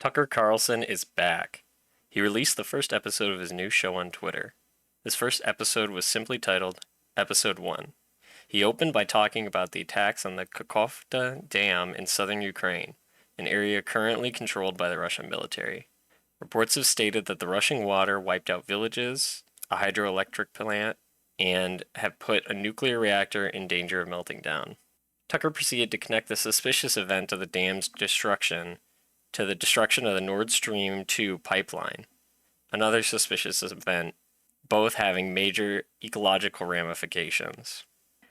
Tucker Carlson is back. He released the first episode of his new show on Twitter. This first episode was simply titled Episode 1. He opened by talking about the attacks on the Kakhovka Dam in southern Ukraine, an area currently controlled by the Russian military. Reports have stated that the rushing water wiped out villages, a hydroelectric plant, and have put a nuclear reactor in danger of melting down. Tucker proceeded to connect the suspicious event of the dam's destruction to the destruction of the Nord Stream 2 pipeline, another suspicious event, both having major ecological ramifications.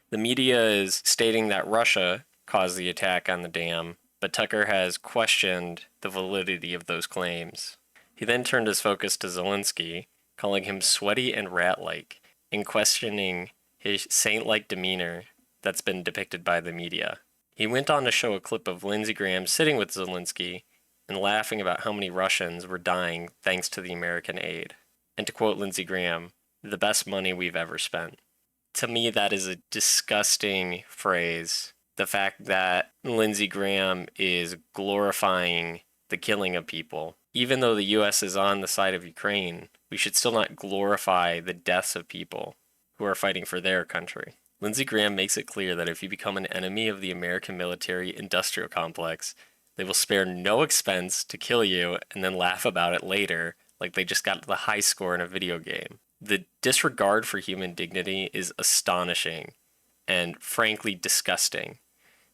The media is stating that Russia caused the attack on the dam, but Tucker has questioned the validity of those claims. He then turned his focus to Zelensky, calling him sweaty and rat-like, and questioning his saint-like demeanor that's been depicted by the media. He went on to show a clip of Lindsey Graham sitting with Zelensky and laughing about how many Russians were dying thanks to the American aid. And to quote Lindsey Graham, the best money we've ever spent. To me, that is a disgusting phrase. The fact that Lindsey Graham is glorifying the killing of people. Even though the U.S. is on the side of Ukraine, we should still not glorify the deaths of people who are fighting for their country. Lindsey Graham makes it clear that if you become an enemy of the American military-industrial complex, they will spare no expense to kill you and then laugh about it later like they just got the high score in a video game. The disregard for human dignity is astonishing and frankly disgusting.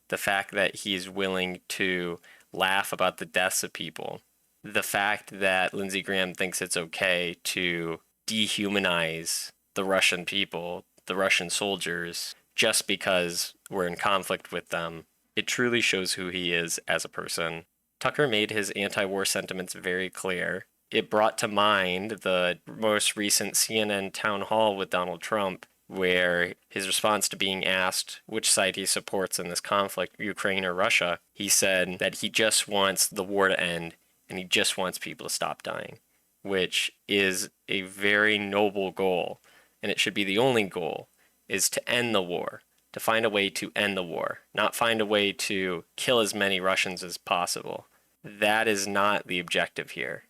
The fact that he is willing to laugh about the deaths of people. The fact that Lindsey Graham thinks it's okay to dehumanize the Russian people, the Russian soldiers, just because we're in conflict with them. It truly shows who he is as a person. Tucker made his anti-war sentiments very clear. It brought to mind the most recent CNN town hall with Donald Trump, where his response to being asked which side he supports in this conflict, Ukraine or Russia, he said that he just wants the war to end and he just wants people to stop dying, which is a very noble goal, and it should be the only goal, is to end the war. To find a way to end the war, not find a way to kill as many Russians as possible. That is not the objective here,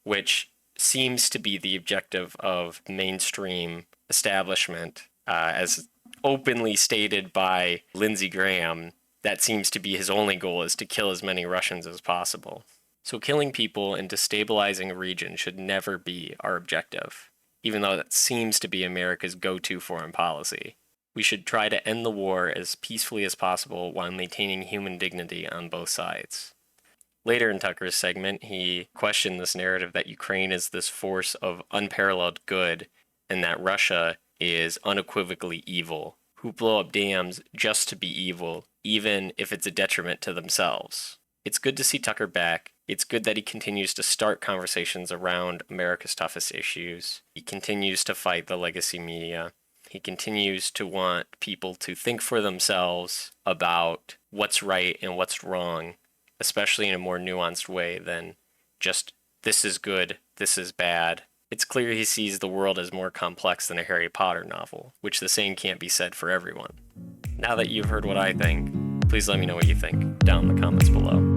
which seems to be the objective of mainstream establishment, as openly stated by Lindsey Graham. That seems to be his only goal, is to kill as many Russians as possible. So killing people and destabilizing a region should never be our objective, even though that seems to be America's go-to foreign policy. We should try to end the war as peacefully as possible while maintaining human dignity on both sides. Later in Tucker's segment, he questioned this narrative that Ukraine is this force of unparalleled good and that Russia is unequivocally evil, who blow up dams just to be evil, even if it's a detriment to themselves. It's good to see Tucker back. It's good that he continues to start conversations around America's toughest issues. He continues to fight the legacy media. He continues to want people to think for themselves about what's right and what's wrong, especially in a more nuanced way than just, this is good, this is bad. It's clear he sees the world as more complex than a Harry Potter novel, which the same can't be said for everyone. Now that you've heard what I think, please let me know what you think down in the comments below.